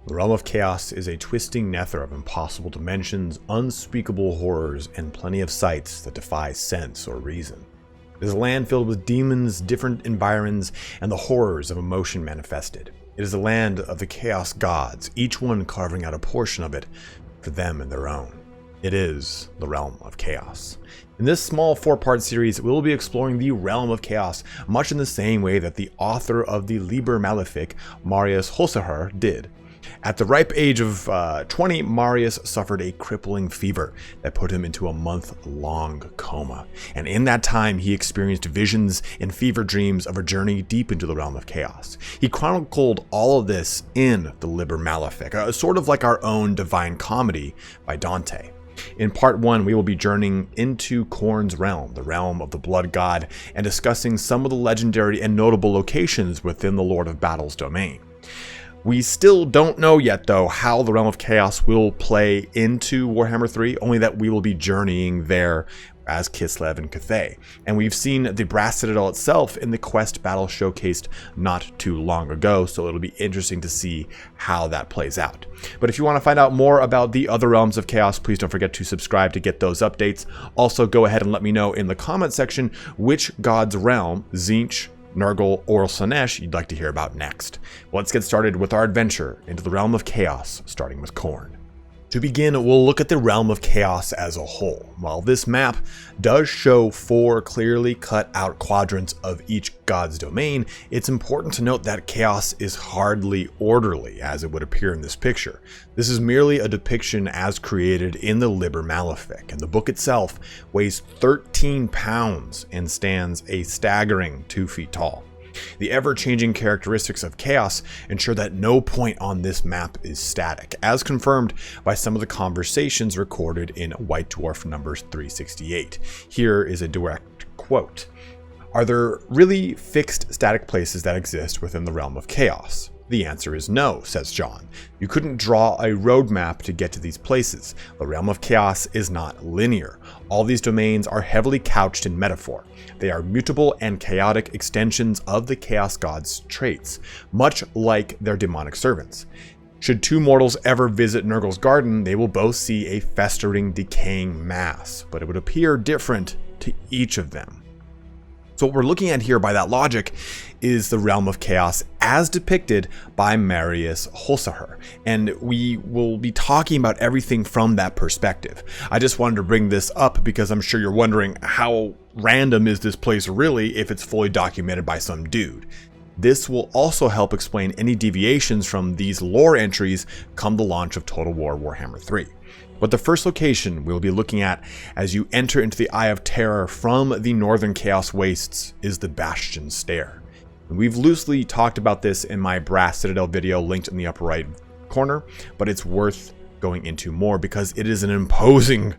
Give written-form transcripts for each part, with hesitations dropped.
The realm of chaos is a twisting nether of impossible dimensions, unspeakable horrors, and plenty of sights that defy sense or reason. It is a land filled with demons, different environs, and the horrors of emotion manifested. It is a land of the chaos gods, each one carving out a portion of it for them and their own. It is the realm of chaos. In this small 4-part series, we will be exploring the realm of chaos, much in the same way that the author of the Liber Malefic, Marius Holzhauer, did. At the ripe age of 20, Marius suffered a crippling fever that put him into a month-long coma. And in that time, he experienced visions and fever dreams of a journey deep into the realm of chaos. He chronicled all of this in the Liber Malefic, sort of like our own Divine Comedy by Dante. In part 1, we will be journeying into Khorne's realm, the realm of the blood god, and discussing some of the legendary and notable locations within the Lord of Battle's domain. We still don't know yet, though, how the Realm of Chaos will play into Warhammer 3, only that we will be journeying there as Kislev and Cathay. And we've seen the Brass Citadel itself in the quest battle showcased not too long ago, so it'll be interesting to see how that plays out. But if you want to find out more about the other Realms of Chaos, please don't forget to subscribe to get those updates. Also, go ahead and let me know in the comment section which god's realm, Tzeentch, Nurgle, or Slaanesh you'd like to hear about next. Let's get started with our adventure into the Realm of Chaos, starting with Khorne. To begin, we'll look at the Realm of Chaos as a whole. While this map does show 4 clearly cut out quadrants of each god's domain, it's important to note that chaos is hardly orderly, as it would appear in this picture. This is merely a depiction as created in the Liber Malefic, and the book itself weighs 13 pounds and stands a staggering 2 feet tall. The ever-changing characteristics of chaos ensure that no point on this map is static, as confirmed by some of the conversations recorded in White Dwarf numbers 368. Here is a direct quote. Are there really fixed static places that exist within the realm of chaos? The answer is no, says John. You couldn't draw a roadmap to get to these places. The realm of chaos is not linear. All these domains are heavily couched in metaphor. They are mutable and chaotic extensions of the chaos gods' traits, much like their demonic servants. Should 2 mortals ever visit Nurgle's garden, they will both see a festering, decaying mass, but it would appear different to each of them. So what we're looking at here by that logic is the Realm of Chaos as depicted by Marius Holzhauer, and we will be talking about everything from that perspective. I just wanted to bring this up because I'm sure you're wondering how random is this place really if it's fully documented by some dude. This will also help explain any deviations from these lore entries come the launch of Total War Warhammer 3. But the first location we'll be looking at as you enter into the Eye of Terror from the Northern Chaos Wastes is the Bastion Stair. And we've loosely talked about this in my Brass Citadel video linked in the upper right corner, but it's worth going into more because it is an imposing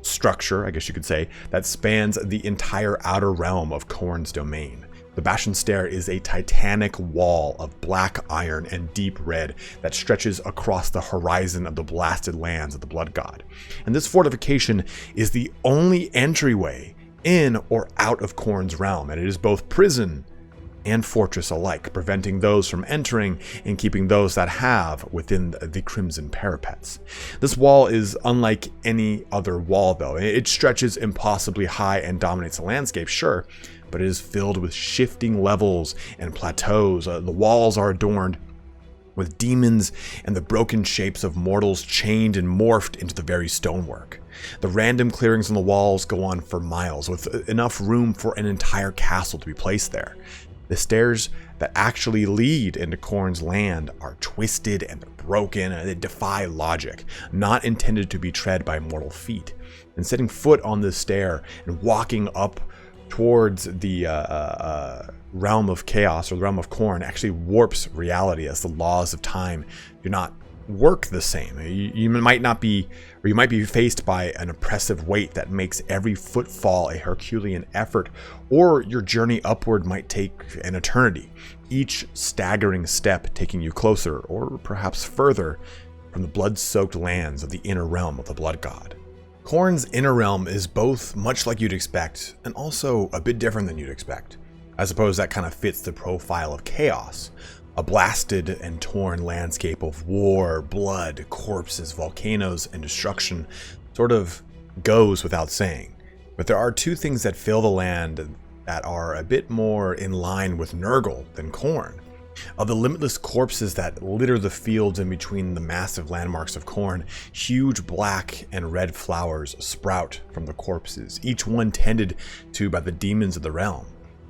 structure, I guess you could say, that spans the entire outer realm of Khorne's domain. The Bastion Stair is a titanic wall of black iron and deep red that stretches across the horizon of the blasted lands of the Blood God. And this fortification is the only entryway in or out of Khorne's realm, and it is both prison and fortress alike, preventing those from entering and keeping those that have within the crimson parapets. This wall is unlike any other wall, though. It stretches impossibly high and dominates the landscape, sure, but it is filled with shifting levels and plateaus. The walls are adorned with demons and the broken shapes of mortals chained and morphed into the very stonework. The random clearings on the walls go on for miles, with enough room for an entire castle to be placed there. The stairs that actually lead into Khorne's land are twisted and they're broken and they defy logic, not intended to be tread by mortal feet. And setting foot on this stair and walking up towards the realm of chaos or the realm of Khorne actually warps reality, as the laws of time do not work the same. You might not be, or you might be faced by an oppressive weight that makes every footfall a Herculean effort, or your journey upward might take an eternity, each staggering step taking you closer, or perhaps further, from the blood-soaked lands of the inner realm of the Blood God. Khorne's inner realm is both much like you'd expect, and also a bit different than you'd expect. I suppose that kind of fits the profile of chaos. A blasted and torn landscape of war, blood, corpses, volcanoes, and destruction sort of goes without saying. But there are two things that fill the land that are a bit more in line with Nurgle than Khorne. Of the limitless corpses that litter the fields in between the massive landmarks of Khorne, huge black and red flowers sprout from the corpses, each one tended to by the demons of the realm.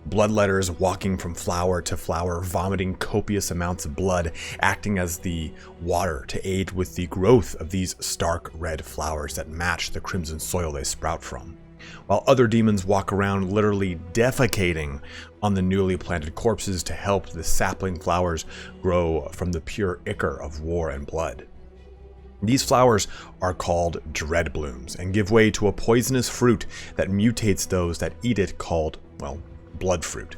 Bloodletters walking from flower to flower, vomiting copious amounts of blood, acting as the water to aid with the growth of these stark red flowers that match the crimson soil they sprout from. While other demons walk around literally defecating on the newly planted corpses to help the sapling flowers grow from the pure ichor of war and blood. These flowers are called dread blooms and give way to a poisonous fruit that mutates those that eat it called, well, blood fruit.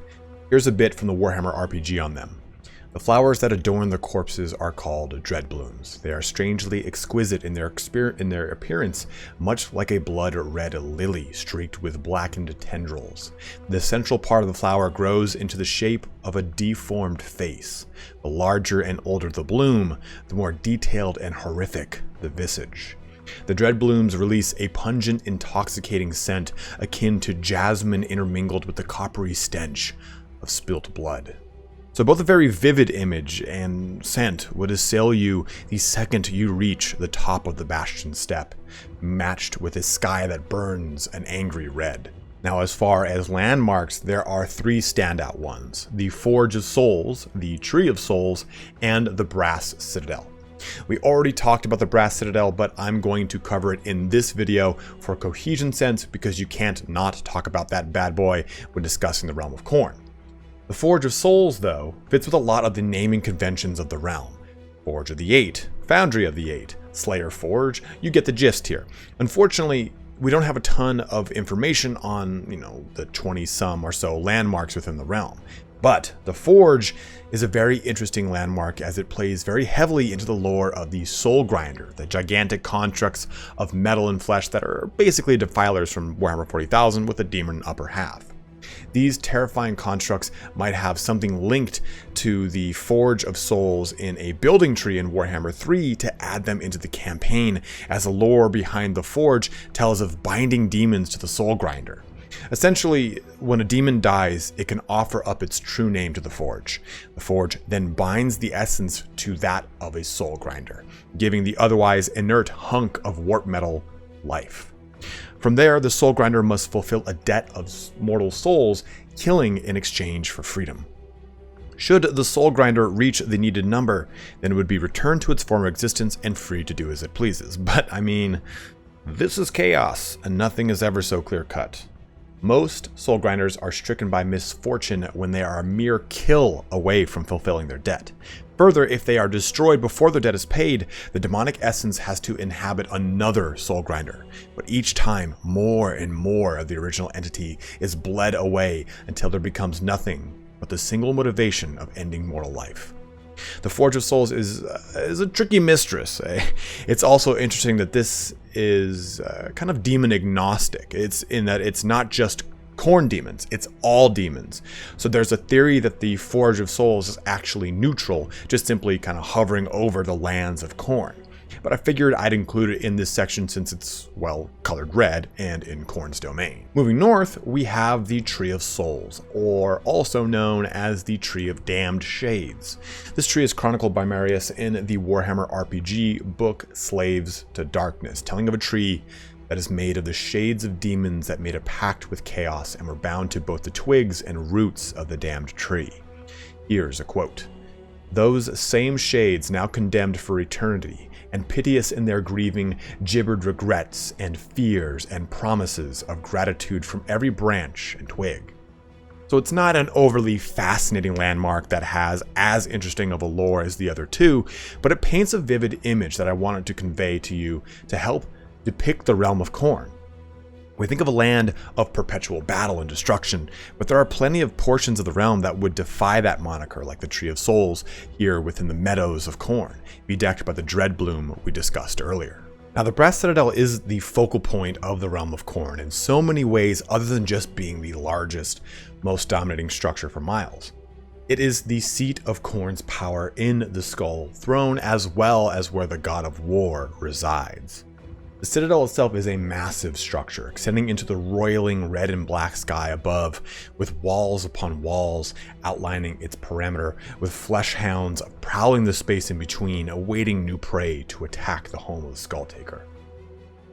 Here's a bit from the Warhammer RPG on them. The flowers that adorn the corpses are called dread blooms. They are strangely exquisite in their appearance, much like a blood-red lily streaked with blackened tendrils. The central part of the flower grows into the shape of a deformed face. The larger and older the bloom, the more detailed and horrific the visage. The dread blooms release a pungent, intoxicating scent akin to jasmine intermingled with the coppery stench of spilt blood. So both a very vivid image and scent would assail you the second you reach the top of the Bastion step, matched with a sky that burns an angry red. Now, as far as landmarks, there are three standout ones: the Forge of Souls, the Tree of Souls, and the Brass Citadel. We already talked about the Brass Citadel, but I'm going to cover it in this video for cohesion sense because you can't not talk about that bad boy when discussing the Realm of Khorne. The Forge of Souls, though, fits with a lot of the naming conventions of the realm. Forge of the Eight, Foundry of the Eight, Slayer Forge, you get the gist here. Unfortunately, we don't have a ton of information on, the 20-some or so landmarks within the realm. But the Forge is a very interesting landmark as it plays very heavily into the lore of the Soul Grinder, the gigantic constructs of metal and flesh that are basically defilers from Warhammer 40,000 with a demon upper half. These terrifying constructs might have something linked to the Forge of Souls in a building tree in Warhammer 3 to add them into the campaign, as the lore behind the Forge tells of binding demons to the Soul Grinder. Essentially, when a demon dies, it can offer up its true name to the Forge. The Forge then binds the essence to that of a Soul Grinder, giving the otherwise inert hunk of warp metal life. From there, the Soul Grinder must fulfill a debt of mortal souls, killing in exchange for freedom. Should the Soul Grinder reach the needed number, then it would be returned to its former existence and free to do as it pleases. But this is chaos, and nothing is ever so clear-cut. Most Soul Grinders are stricken by misfortune when they are a mere kill away from fulfilling their debt. Further, if they are destroyed before their debt is paid, the demonic essence has to inhabit another Soul Grinder. But each time, more and more of the original entity is bled away until there becomes nothing but the single motivation of ending mortal life. The Forge of Souls is a tricky mistress. It's also interesting that this is kind of demon agnostic. It's in that it's not just Khorne demons, it's all demons. So there's a theory that the Forge of Souls is actually neutral, just simply kind of hovering over the lands of Khorne. But I figured I'd include it in this section since it's, well, colored red and in Khorne's domain. Moving north, we have the Tree of Souls, or also known as the Tree of Damned Shades. This tree is chronicled by Marius in the Warhammer RPG book Slaves to Darkness, telling of a tree that is made of the shades of demons that made a pact with chaos and were bound to both the twigs and roots of the damned tree. Here's a quote: "Those same shades now condemned for eternity, and piteous in their grieving, gibbered regrets and fears and promises of gratitude from every branch and twig." So it's not an overly fascinating landmark that has as interesting of a lore as the other two, but it paints a vivid image that I wanted to convey to you to help depict the realm of Khorne. We think of a land of perpetual battle and destruction, but there are plenty of portions of the realm that would defy that moniker, like the Tree of Souls here within the meadows of Khorne, bedecked by the dread bloom we discussed earlier. Now, the Brass Citadel is the focal point of the realm of Khorne in so many ways other than just being the largest, most dominating structure for miles. It is the seat of Khorne's power in the Skull Throne, as well as where the God of War resides. The Citadel itself is a massive structure, extending into the roiling red and black sky above, with walls upon walls outlining its perimeter, with flesh hounds prowling the space in between, awaiting new prey to attack the home of the Skulltaker.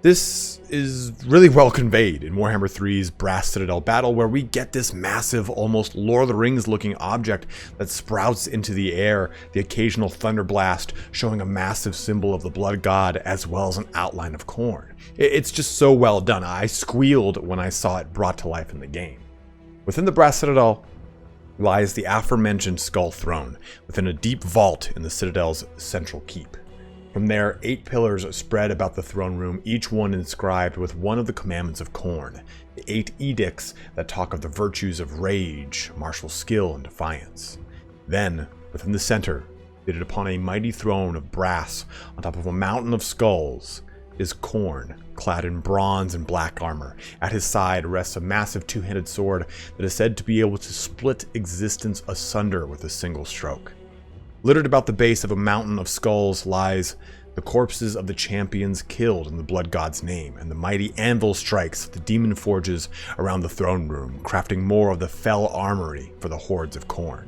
This is really well conveyed in Warhammer 3's Brass Citadel battle, where we get this massive, almost Lord of the Rings looking object that sprouts into the air, the occasional thunder blast showing a massive symbol of the blood god as well as an outline of Khorne. It's just so well done. I squealed when I saw it brought to life in the game. Within the Brass Citadel lies the aforementioned Skull Throne, within a deep vault in the Citadel's central keep. From there, 8 pillars spread about the throne room, each one inscribed with one of the commandments of Khorne, the 8 edicts that talk of the virtues of rage, martial skill, and defiance. Then, within the center, seated upon a mighty throne of brass on top of a mountain of skulls, is Khorne, clad in bronze and black armor. At his side rests a massive 2-handed sword that is said to be able to split existence asunder with a single stroke. Littered about the base of a mountain of skulls lies the corpses of the champions killed in the blood god's name, and the mighty anvil strikes the demon forges around the throne room, crafting more of the fell armory for the hordes of Khorne.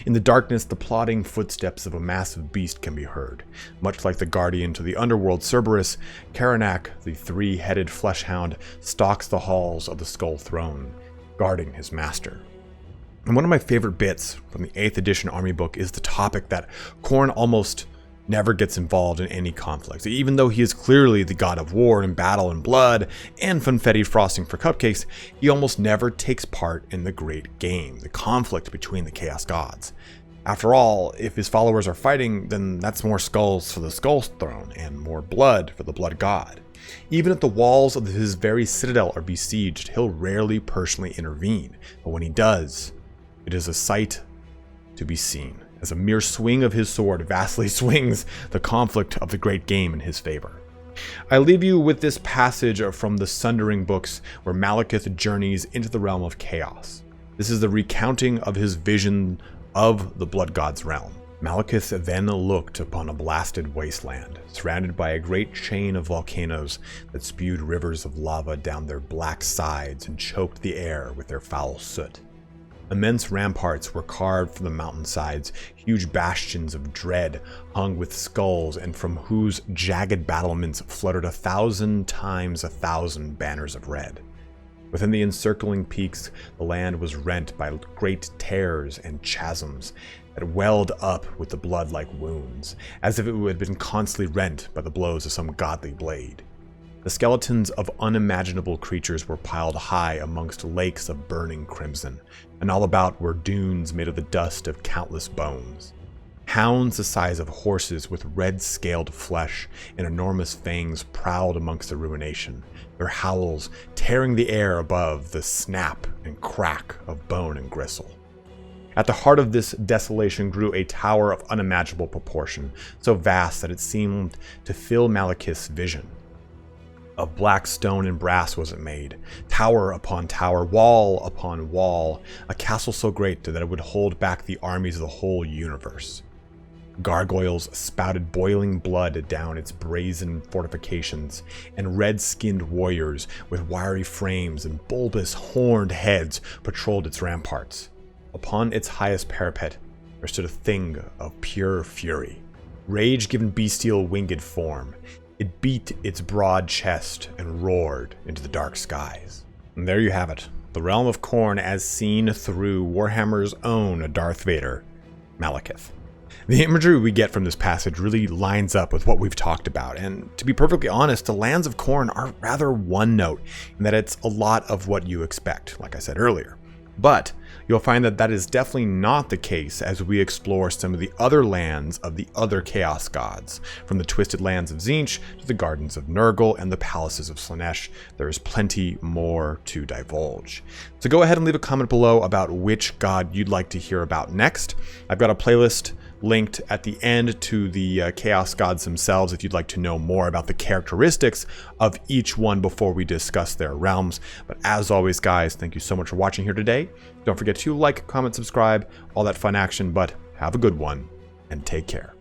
In the darkness, the plodding footsteps of a massive beast can be heard. Much like the guardian to the underworld Cerberus, Karanak, the 3-headed fleshhound, stalks the halls of the Skull Throne, guarding his master. And one of my favorite bits from the 8th edition army book is the topic that Khorne almost never gets involved in any conflict. Even though he is clearly the god of war and battle and blood and funfetti frosting for cupcakes, he almost never takes part in the great game, the conflict between the Chaos Gods. After all, if his followers are fighting, then that's more skulls for the Skull Throne and more blood for the Blood God. Even if the walls of his very citadel are besieged, he'll rarely personally intervene, but when he does, it is a sight to be seen, as a mere swing of his sword vastly swings the conflict of the great game in his favor. I leave you with this passage from the Sundering books, where Malekith journeys into the realm of chaos. This is the recounting of his vision of the Blood God's realm. Malekith then looked upon a blasted wasteland, surrounded by a great chain of volcanoes that spewed rivers of lava down their black sides and choked the air with their foul soot. Immense ramparts were carved from the mountainsides, huge bastions of dread hung with skulls, and from whose jagged battlements fluttered 1,000 times 1,000 banners of red. Within the encircling peaks, the land was rent by great tears and chasms that welled up with the blood like wounds, as if it had been constantly rent by the blows of some godly blade. The skeletons of unimaginable creatures were piled high amongst lakes of burning crimson, and all about were dunes made of the dust of countless bones. Hounds the size of horses with red-scaled flesh and enormous fangs prowled amongst the ruination, their howls tearing the air above the snap and crack of bone and gristle. At the heart of this desolation grew a tower of unimaginable proportion, so vast that it seemed to fill Malekith's vision. Of black stone and brass was it made, tower upon tower, wall upon wall, a castle so great that it would hold back the armies of the whole universe. Gargoyles spouted boiling blood down its brazen fortifications, and red-skinned warriors with wiry frames and bulbous horned heads patrolled its ramparts. Upon its highest parapet there stood a thing of pure fury, rage given bestial winged form. It beat its broad chest and roared into the dark skies. And there you have it, the realm of Khorne as seen through Warhammer's own Darth Vader, Malekith. The imagery we get from this passage really lines up with what we've talked about, and to be perfectly honest, the lands of Khorne are rather one note in that it's a lot of what you expect, like I said earlier. But you'll find that that is definitely not the case as we explore some of the other lands of the other Chaos Gods. From the twisted lands of Tzeentch to the gardens of Nurgle and the palaces of Slaanesh, there is plenty more to divulge. So go ahead and leave a comment below about which god you'd like to hear about next. I've got a playlist linked at the end to the Chaos Gods themselves if you'd like to know more about the characteristics of each one before we discuss their realms. But as always, guys, thank you so much for watching here today. Don't forget to like, comment, subscribe, all that fun action, but have a good one and take care.